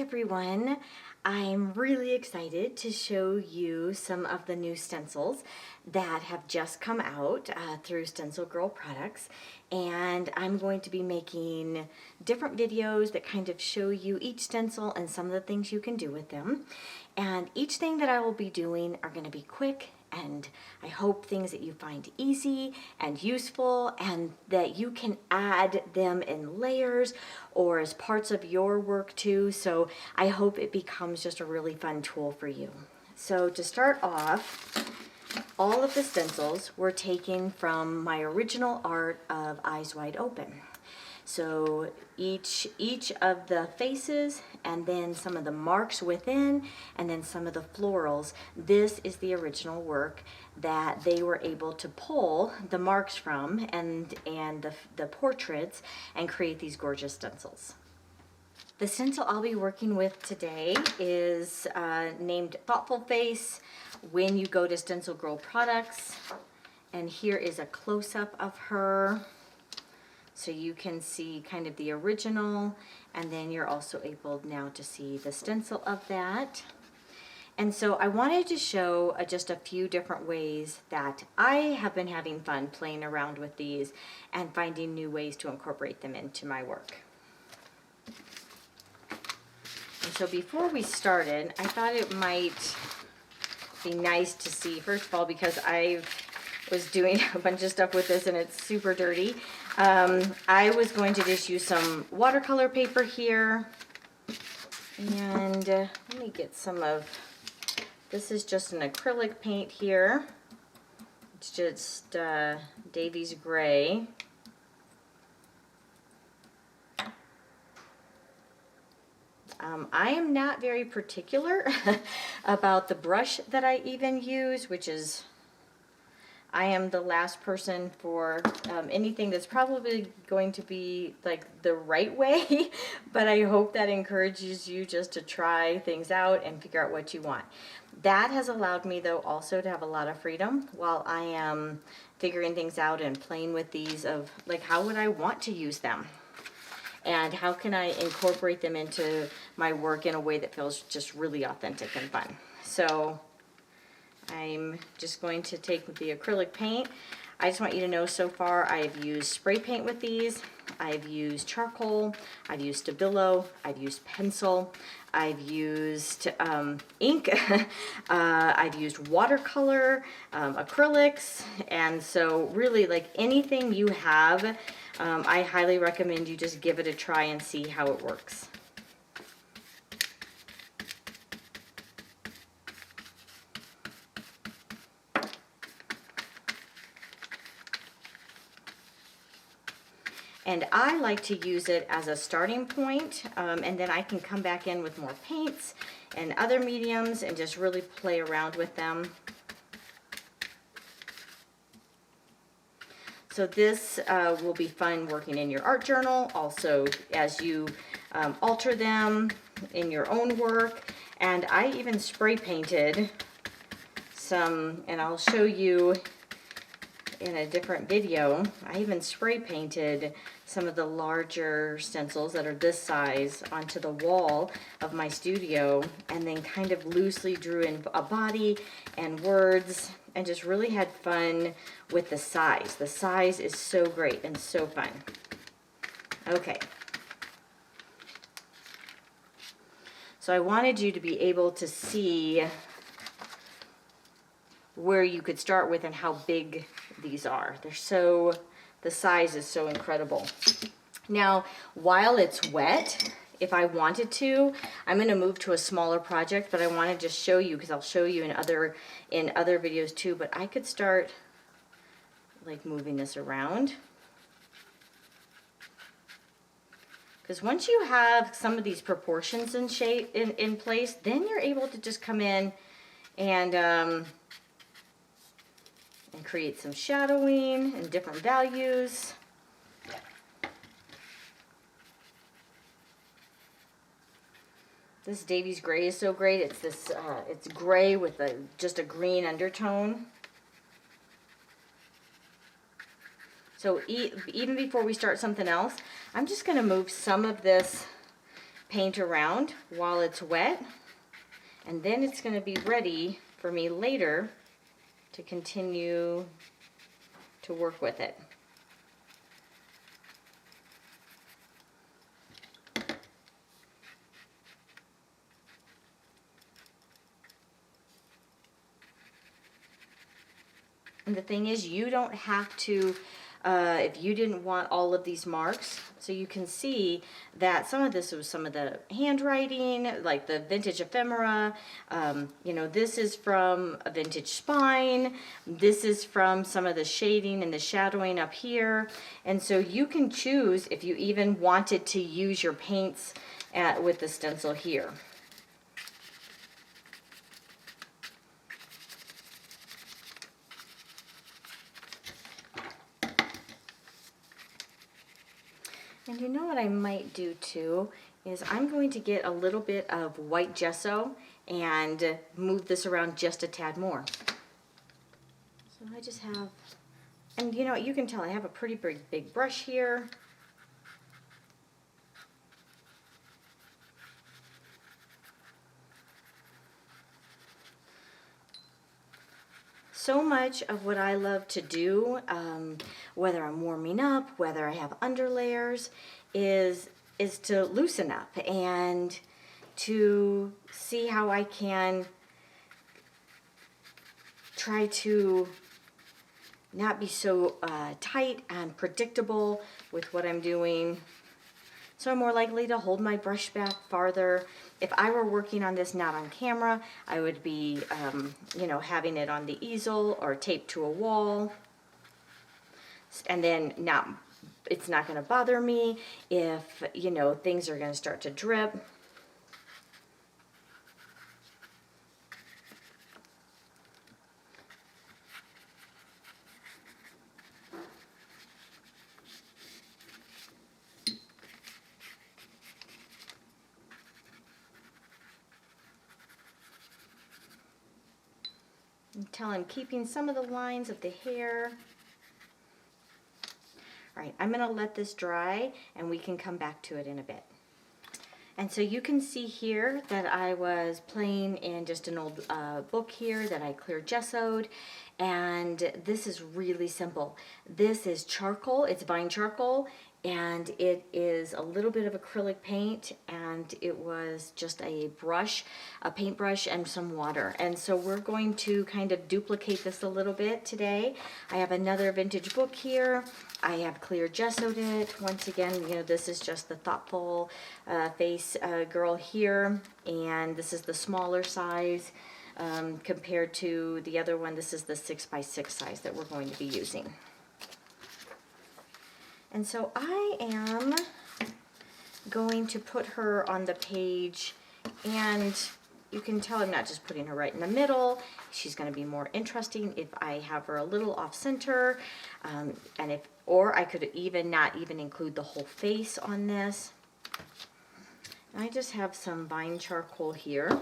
everyone. I'm really excited to show you some of the new stencils that have just come out through StencilGirl Products, and I'm going to be making different videos that kind of show you each stencil and some of the things you can do with them. And each thing that I will be doing are going to be quick, and I hope things that you find easy and useful and that you can add them in layers or as parts of your work too. So I hope it becomes just a really fun tool for you. So to start off, all of the stencils were taken from my original art of Eyes Wide Open. So each of the faces, and then some of the marks within, and then some of the florals. This is the original work that they were able to pull the marks from and the portraits and create these gorgeous stencils. The stencil I'll be working with today is named Thoughtful Face when you go to StencilGirl Products. And here is a close-up of her. So you can see kind of the original, and then you're also able now to see the stencil of that. And so I wanted to show just a few different ways that I have been having fun playing around with these and finding new ways to incorporate them into my work. And so before we started, I thought it might be nice to see, first of all, because I was doing a bunch of stuff with this and it's super dirty. I was going to just use some watercolor paper here, and let me get some of, this is just an acrylic paint here. It's just Davies Gray. I am not very particular about the brush that I even use, which is, I am the last person for anything that's probably going to be like the right way, but I hope that encourages you just to try things out and figure out what you want. That has allowed me though also to have a lot of freedom while I am figuring things out and playing with these of like how would I want to use them and how can I incorporate them into my work in a way that feels just really authentic and fun. So I'm just going to take the acrylic paint. I just want you to know so far I've used spray paint with these, I've used charcoal, I've used Stabilo, I've used pencil, I've used ink, I've used watercolor, acrylics, and so really like anything you have, I highly recommend you just give it a try and see how it works. And I like to use it as a starting point, and then I can come back in with more paints and other mediums and just really play around with them. So this will be fun working in your art journal, also as you alter them in your own work. And I even spray painted some, and I'll show you in a different video, I even spray painted some of the larger stencils that are this size onto the wall of my studio, and then kind of loosely drew in a body and words and just really had fun with the size. The size is so great and so fun. Okay. So I wanted you to be able to see where you could start with and how big these are. They're so, the size is so incredible. Now, while it's wet, if I wanted to, I'm going to move to a smaller project, but I want to just show you, because I'll show you in other videos too, but I could start like moving this around. Because once you have some of these proportions in shape in place, then you're able to just come in and create some shadowing and different values. This Davies Gray is so great. It's this, it's gray with just a green undertone. So even before we start something else, I'm just going to move some of this paint around while it's wet, and then it's going to be ready for me later to continue to work with it. And the thing is, you don't have to, if you didn't want all of these marks, so you can see that some of this was some of the handwriting, like the vintage ephemera. You know, this is from a vintage spine. This is from some of the shading and the shadowing up here. And so you can choose if you even wanted to use your paints with the stencil here. And you know what I might do too is I'm going to get a little bit of white gesso and move this around just a tad more. So I just have, and you know, you can tell I have a pretty big brush here. So much of what I love to do, whether I'm warming up, whether I have underlayers, is to loosen up and to see how I can try to not be so tight and predictable with what I'm doing. So I'm more likely to hold my brush back farther. If I were working on this not on camera, I would be, you know, having it on the easel or taped to a wall. And then it's not going to bother me if, you know, things are going to start to drip. Until I'm keeping some of the lines of the hair. All right, I'm going to let this dry and we can come back to it in a bit. And so you can see here that I was playing in just an old book here that I clear gessoed, and this is really simple. This is charcoal, it's vine charcoal, and it is a little bit of acrylic paint, and it was just a brush, a paintbrush, and some water. And so we're going to kind of duplicate this a little bit today. I have another vintage book here. I have clear gessoed it. Once again, you know, this is just the thoughtful face girl here, and this is the smaller size compared to the other one. This is the 6x6 size that we're going to be using. And so I am going to put her on the page, and you can tell I'm not just putting her right in the middle. She's going to be more interesting if I have her a little off center, or I could not even include the whole face on this. I just have some vine charcoal here.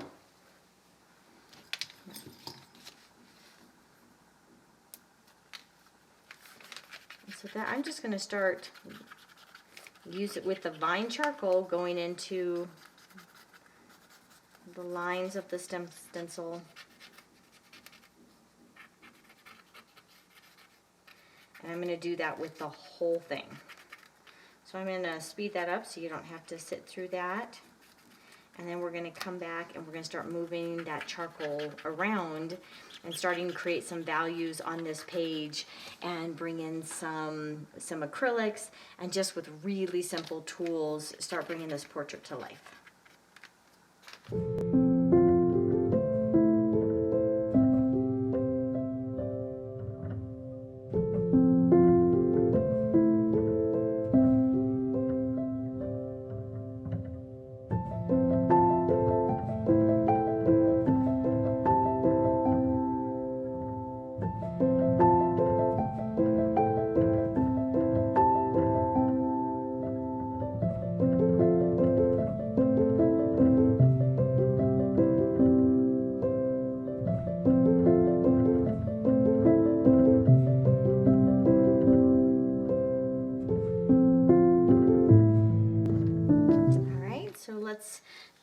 So that I'm just going to start use it with the vine charcoal going into the lines of the stencil. And I'm going to do that with the whole thing. So I'm going to speed that up so you don't have to sit through that. And then we're going to come back and we're going to start moving that charcoal around and starting to create some values on this page and bring in some acrylics, and just with really simple tools start bringing this portrait to life.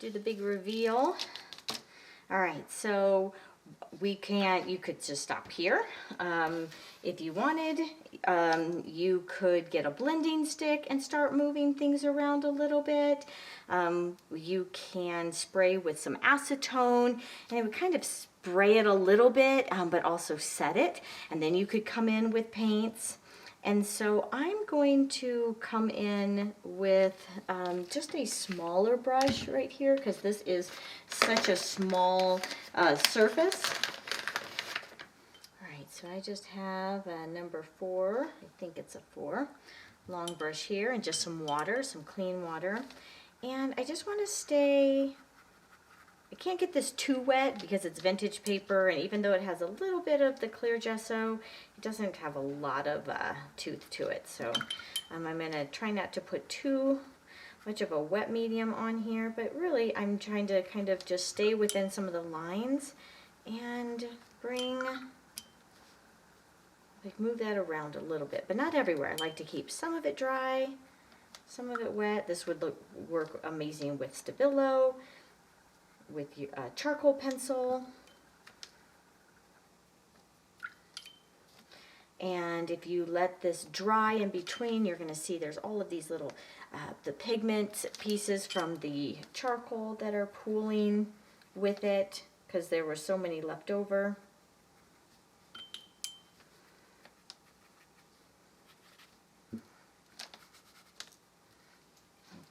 do the big reveal. All right, so you could just stop here. If you wanted, you could get a blending stick and start moving things around a little bit. You can spray with some acetone, and it would kind of spray it a little bit, but also set it. And then you could come in with paints. And so I'm going to come in with just a smaller brush right here, because this is such a small surface. All right, so I just have a number 4, I think it's a 4, long brush here, and just some water, some clean water. And I just want to stay, I can't get this too wet because it's vintage paper, and even though it has a little bit of the clear gesso, it doesn't have a lot of tooth to it. So I'm going to try not to put too much of a wet medium on here, but really I'm trying to kind of just stay within some of the lines and move that around a little bit, but not everywhere. I like to keep some of it dry, some of it wet. This would work amazing with Stabilo, with your charcoal pencil. And if you let this dry in between, you're going to see there's all of these little the pigment pieces from the charcoal that are pooling with it, because there were so many left over.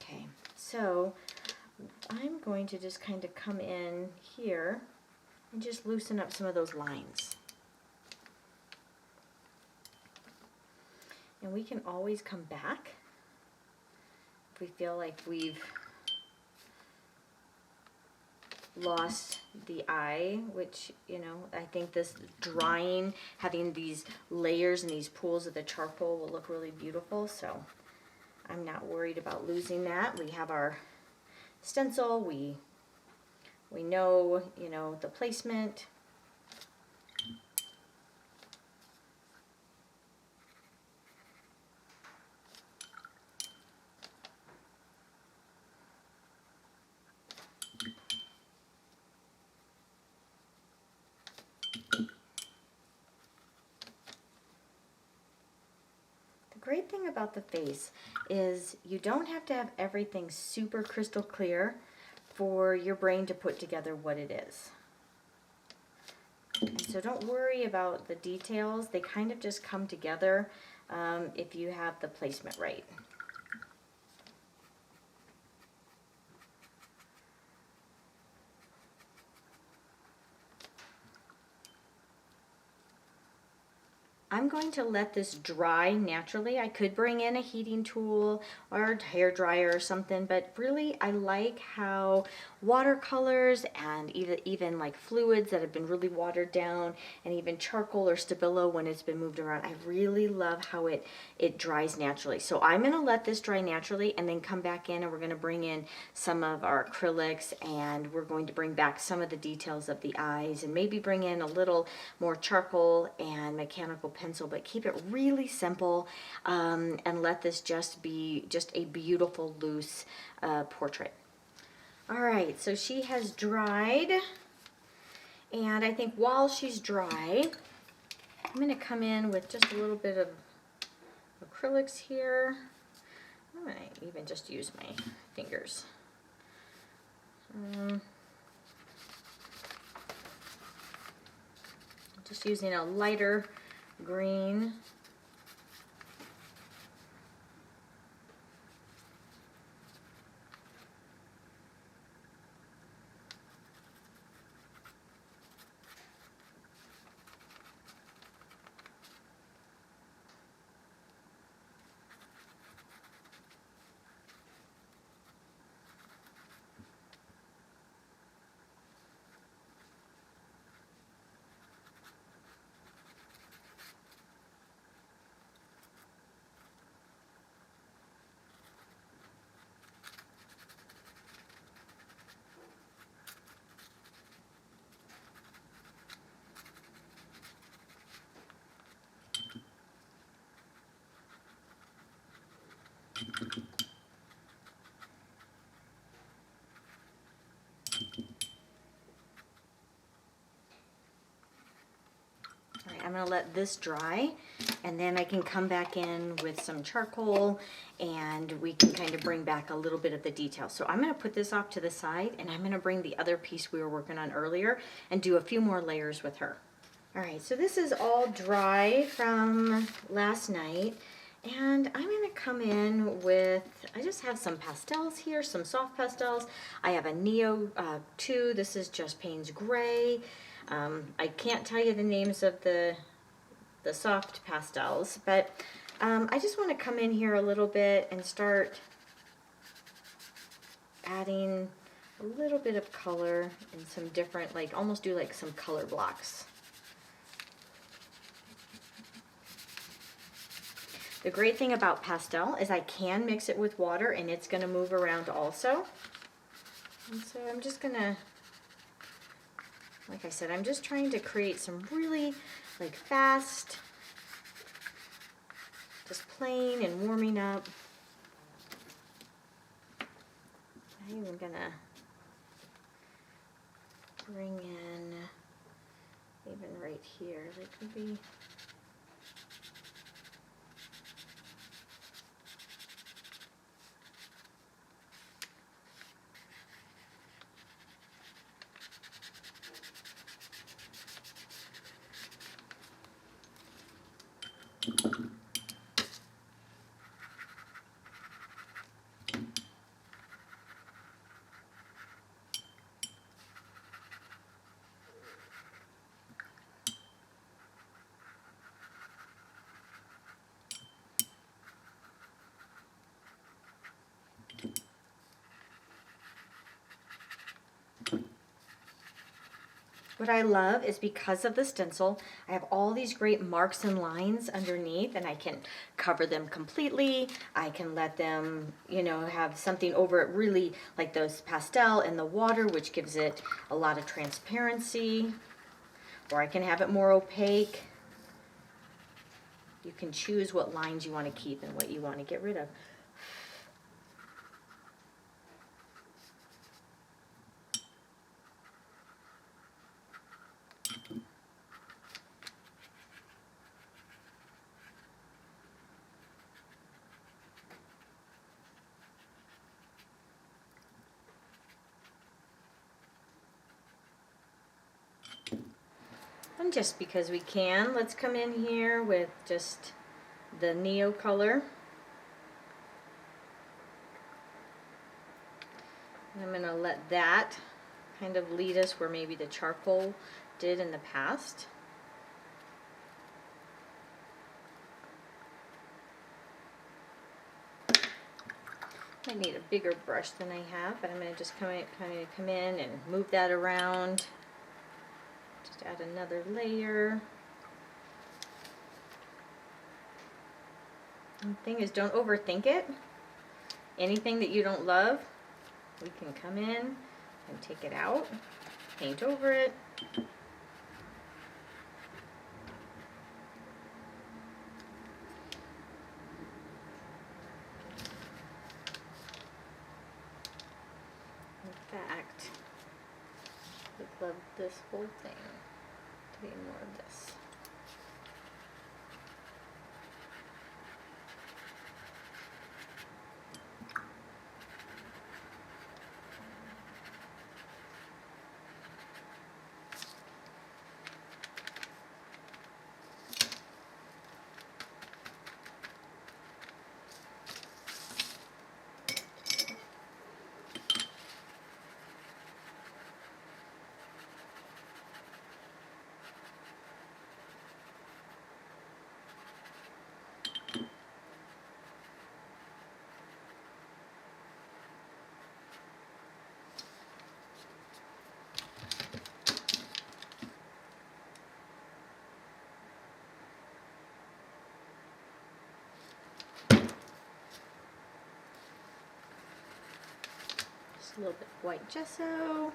Okay, so I'm going to just kind of come in here and just loosen up some of those lines. And we can always come back if we feel like we've lost the eye, which, you know, I think this drying, having these layers and these pools of the charcoal will look really beautiful. So I'm not worried about losing that. We have our stencil, we know, you know, the placement. The great thing about the face is you don't have to have everything super crystal clear for your brain to put together what it is. And so don't worry about the details. They kind of just come together if you have the placement right. I'm going to let this dry naturally. I could bring in a heating tool or a hair dryer or something, but really I like how watercolors and even like fluids that have been really watered down, and even charcoal or Stabilo when it's been moved around, I really love how it dries naturally. So I'm going to let this dry naturally and then come back in, and we're going to bring in some of our acrylics, and we're going to bring back some of the details of the eyes, and maybe bring in a little more charcoal and mechanical pencil, but keep it really simple, and let this just be just a beautiful loose portrait. All right, so she has dried, and I think while she's dry, I'm going to come in with just a little bit of acrylics here. I might even just use my fingers. Just using a lighter green. All right, I'm going to let this dry, and then I can come back in with some charcoal and we can kind of bring back a little bit of the detail. So I'm going to put this off to the side, and I'm going to bring the other piece we were working on earlier and do a few more layers with her. All right, so this is all dry from last night, and I'm going to come in with, I just have some pastels here, some soft pastels. I have a Neo 2, this is just Payne's Gray. I can't tell you the names of the soft pastels, but I just want to come in here a little bit and start adding a little bit of color and some different, like almost do like some color blocks. The great thing about pastel is I can mix it with water and it's going to move around also. And so I'm just going to, like I said, I'm just trying to create some really like fast, just playing and warming up. I'm even going to bring in, even right here, there could be, what I love is because of the stencil, I have all these great marks and lines underneath, and I can cover them completely. I can let them, you know, have something over it really like those pastel and the water, which gives it a lot of transparency. Or I can have it more opaque. You can choose what lines you want to keep and what you want to get rid of. And just because we can, let's come in here with just the Neo color. And I'm going to let that kind of lead us where maybe the charcoal did in the past. I need a bigger brush than I have, but I'm going to just kind of come in and move that around. Just add another layer. And the thing is, don't overthink it. Anything that you don't love, we can come in and take it out, paint over it. In fact, I'd love this whole thing to be more of this. A little bit of white gesso.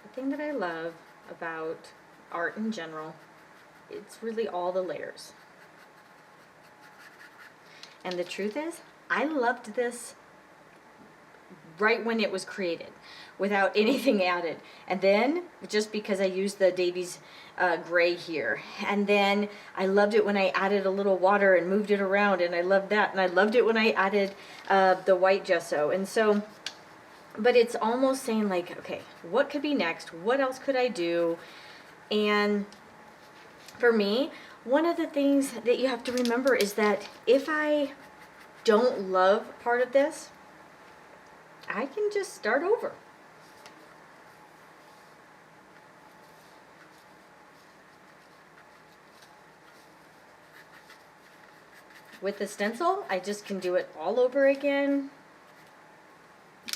The thing that I love about art in general. It's really all the layers. And the truth is, I loved this right when it was created, without anything added. And then, just because I used the Davies gray here. And then I loved it when I added a little water and moved it around, and I loved that. And I loved it when I added the white gesso. And so, but it's almost saying like, okay, what could be next? What else could I do? And for me, one of the things that you have to remember is that if I don't love part of this, I can just start over. With the stencil, I just can do it all over again.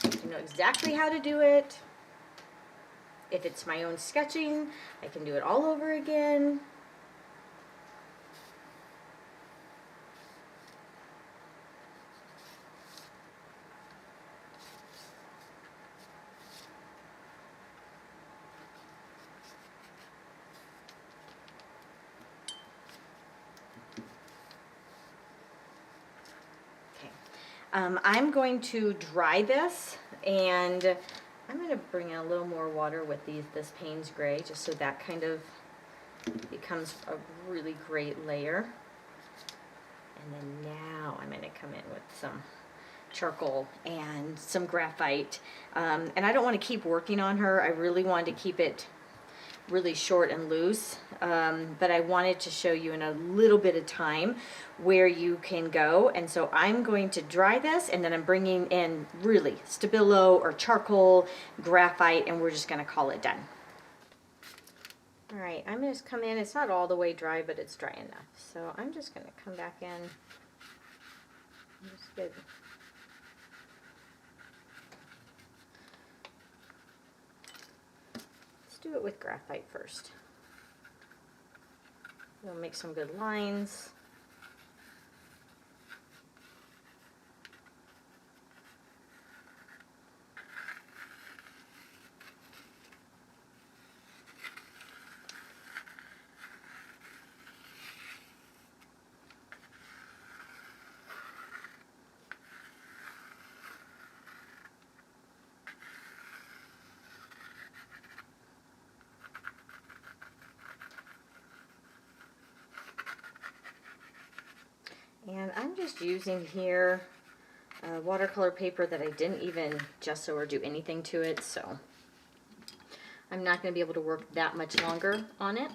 I know exactly how to do it. If it's my own sketching, I can do it all over again. I'm going to dry this, and I'm going to bring in a little more water with this Payne's Gray, just so that kind of becomes a really great layer. And then now I'm going to come in with some charcoal and some graphite. And I don't want to keep working on her. I really wanted to keep it really short and loose, but I wanted to show you in a little bit of time where you can go. And so I'm going to dry this, and then I'm bringing in really Stabilo or charcoal, graphite, and we're just going to call it done. All right, I'm going to come in. It's not all the way dry, but it's dry enough. So I'm just going to come back in. Just get do it with graphite first. We'll make some good lines. And I'm just using here watercolor paper that I didn't even gesso or do anything to it, so I'm not going to be able to work that much longer on it.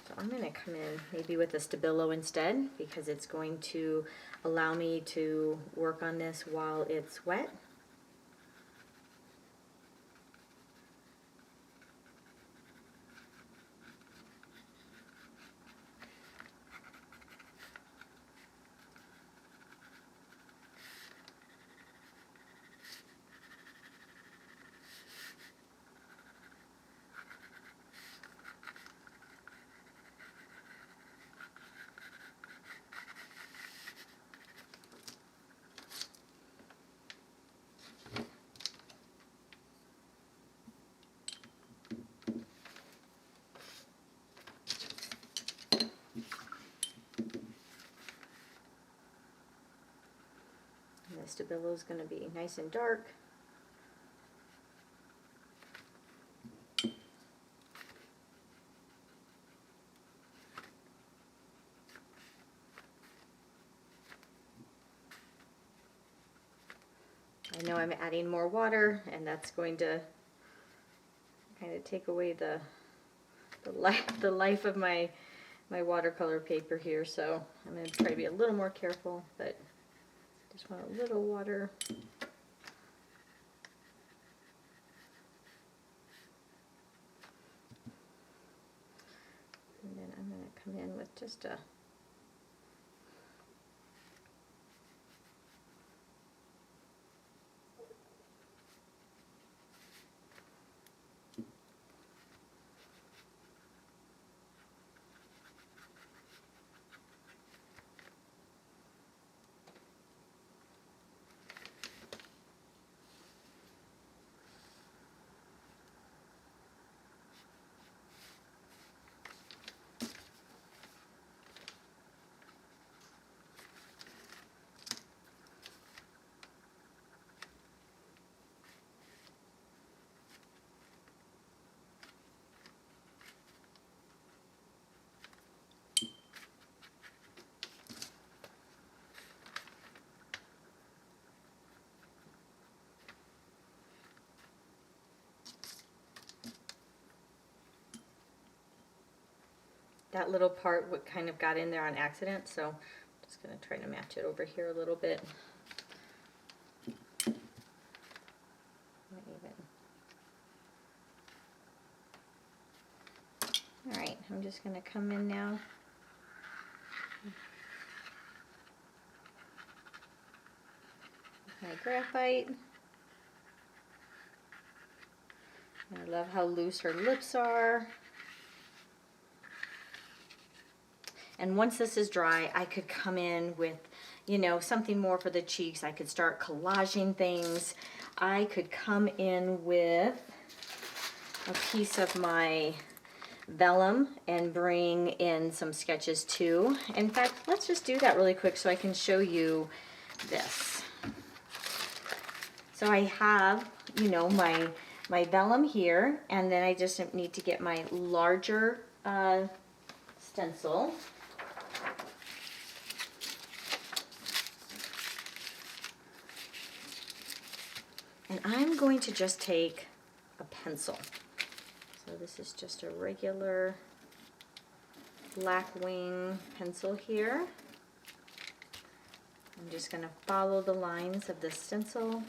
So I'm going to come in maybe with a Stabilo instead, because it's going to allow me to work on this while it's wet. The Stabilo is going to be nice and dark. I know I'm adding more water, and that's going to kind of take away the life of my watercolor paper here, so I'm going to try to be a little more careful, but just want a little water. And then I'm going to come in with just a that little part what kind of got in there on accident, so I'm just going to try to match it over here a little bit. Alright, I'm just going to come in now. My graphite. I love how loose her lips are. And once this is dry, I could come in with, you know, something more for the cheeks. I could start collaging things. I could come in with a piece of my vellum and bring in some sketches too. In fact, let's just do that really quick so I can show you this. So I have, you know, my vellum here, and then I just need to get my larger stencil. And I'm going to just take a pencil. So this is just a regular black wing pencil here. I'm just going to follow the lines of the stencil.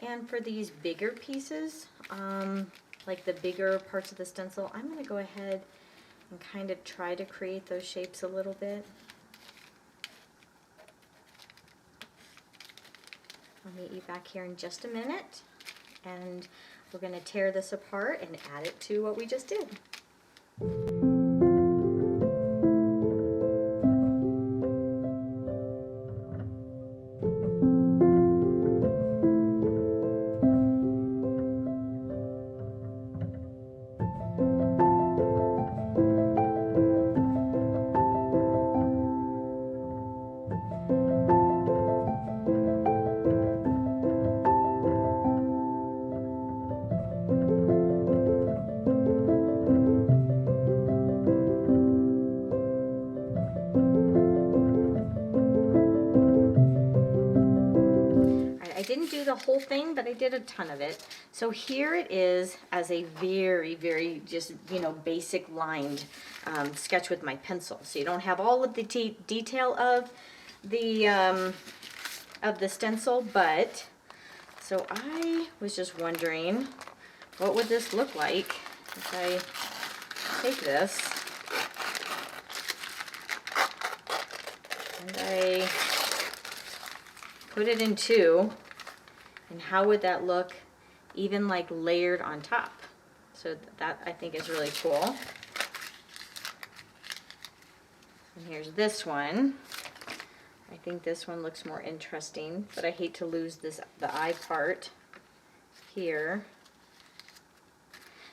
And for these bigger pieces, like the bigger parts of the stencil, I'm going to go ahead and kind of try to create those shapes a little bit. I'll meet you back here in just a minute, and we're going to tear this apart and add it to what we just did. Didn't do the whole thing, but I did a ton of it. So here it is as a very just, you know, basic lined sketch with my pencil. So you don't have all of the detail of the stencil, but so I was just wondering, what would this look like if I take this and I put it in two? And how would that look even like layered on top? So that I think is really cool. And here's this one. I think this one looks more interesting, but I hate to lose the eye part here.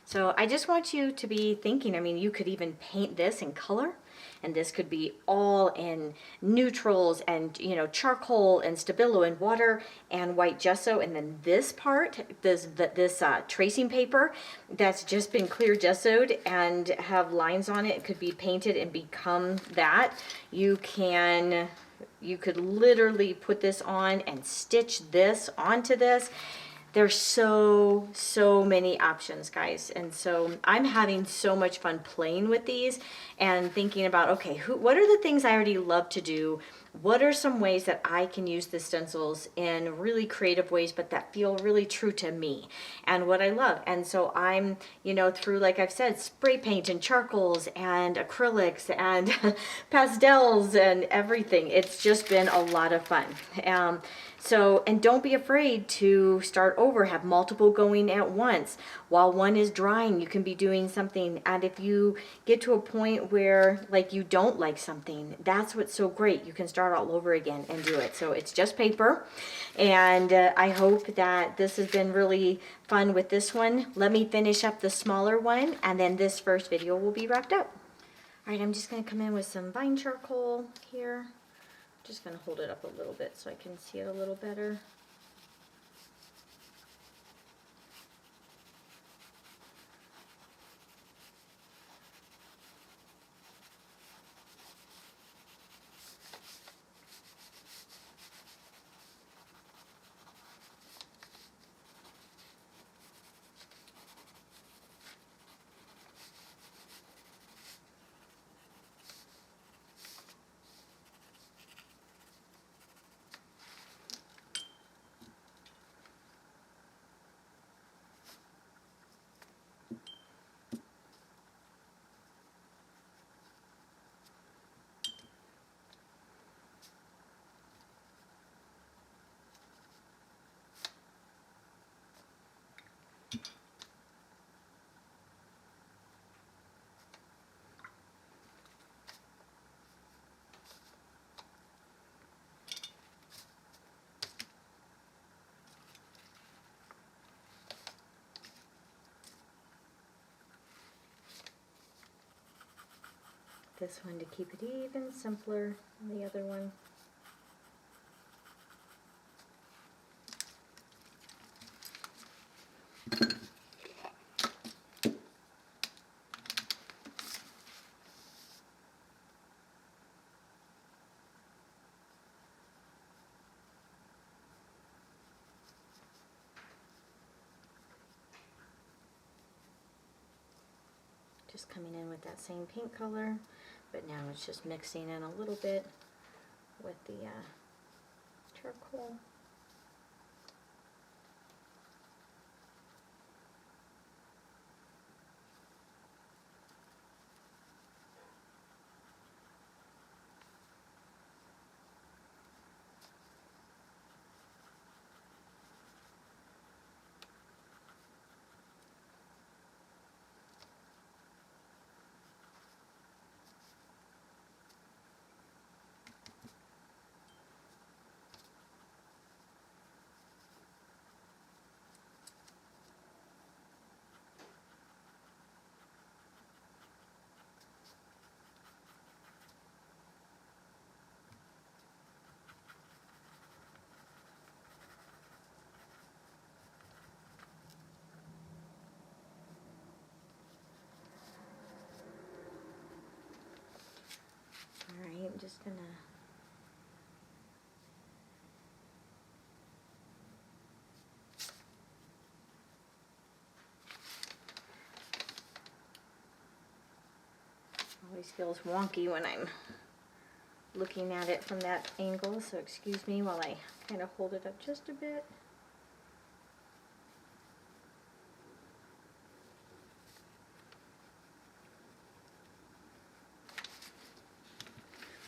So I just want you to be thinking, I mean, you could even paint this in color. And this could be all in neutrals and, you know, charcoal and Stabilo and water and white gesso. And then this part, this tracing paper that's just been clear gessoed and have lines on it, could be painted and become that. You could literally put this on and stitch this onto this. There's so many options, guys, and so I'm having so much fun playing with these and thinking about, okay, what are the things I already love to do? What are some ways that I can use the stencils in really creative ways, but that feel really true to me and what I love? And so I'm, you know, through, like I've said, spray paint and charcoals and acrylics and pastels and everything. It's just been a lot of fun. So, and don't be afraid to start over, have multiple going at once. While one is drying, you can be doing something. And if you get to a point where like you don't like something, that's what's so great. You can start all over again and do it. So it's just paper. And I hope that this has been really fun with this one. Let me finish up the smaller one, and then this first video will be wrapped up. All right, I'm just going to come in with some vine charcoal here. Just going to hold it up a little bit so I can see it a little better. This one to keep it even simpler than the other one. Just coming in with that same paint color, but now it's just mixing in a little bit with the charcoal. Alright, I'm just gonna always feels wonky when I'm looking at it from that angle, so excuse me while I kind of hold it up just a bit.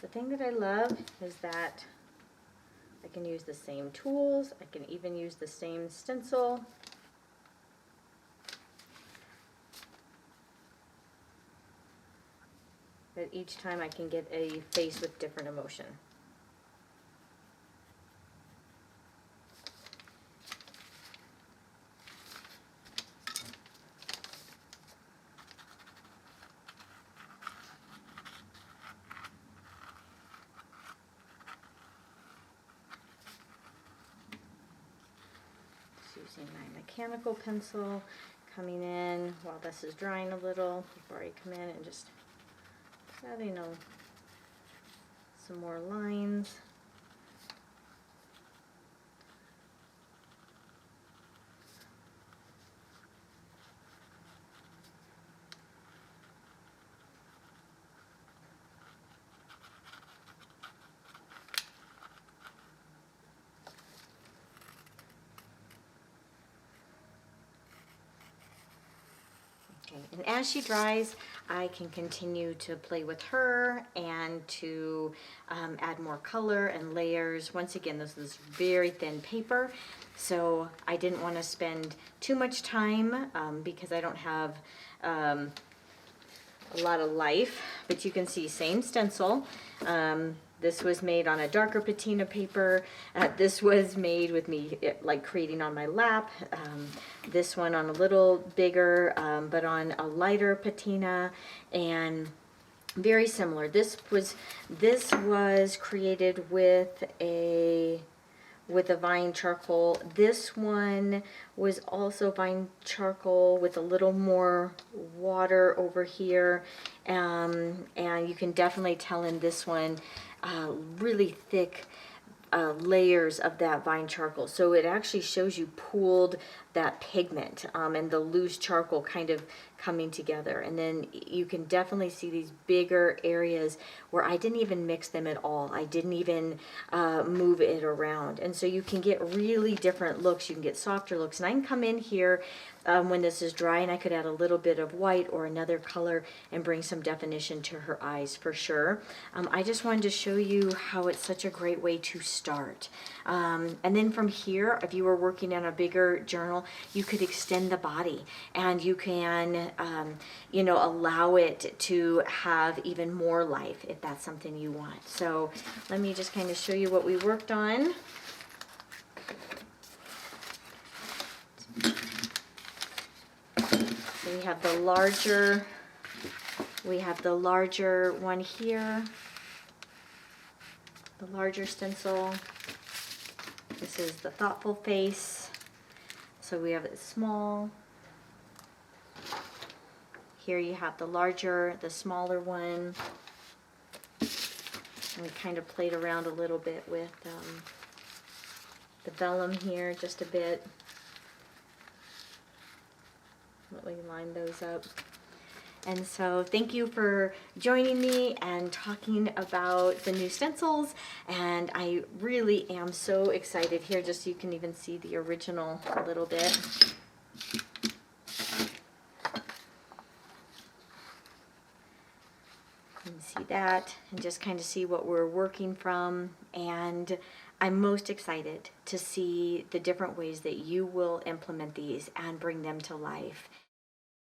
The thing that I love is that I can use the same tools, I can even use the same stencil. But each time I can get a face with different emotion. Using my mechanical pencil, coming in while this is drying a little before I come in and just adding some more lines. And as she dries, I can continue to play with her and to add more color and layers. Once again, this is very thin paper, so I didn't want to spend too much time because I don't have a lot of life. But you can see, same stencil. This was made on a darker patina paper. This was made with me like creating on my lap. This one on a little bigger, but on a lighter patina, and very similar. This was created with a vine charcoal. This one was also vine charcoal with a little more water over here, and you can definitely tell in this one really thick layers of that vine charcoal. So it actually shows you pooled that pigment, and the loose charcoal kind of coming together. And then you can definitely see these bigger areas where I didn't even mix them at all. I didn't even move it around. And so you can get really different looks. You can get softer looks. And I can come in here when this is dry, and I could add a little bit of white or another color and bring some definition to her eyes for sure. I just wanted to show you how it's such a great way to start. And then from here, if you were working on a bigger journal, you could extend the body, and you can, you know, allow it to have even more life if that's something you want. So let me just kind of show you what we worked on. We have the larger one here, the larger stencil. This is the thoughtful face. So we have it small. Here you have the larger, the smaller one. And we kind of played around a little bit with the vellum here, just a bit. Let me line those up. And so thank you for joining me and talking about the new stencils. And I really am so excited here, just so you can even see the original a little bit. You can see that and just kind of see what we're working from. And I'm most excited to see the different ways that you will implement these and bring them to life.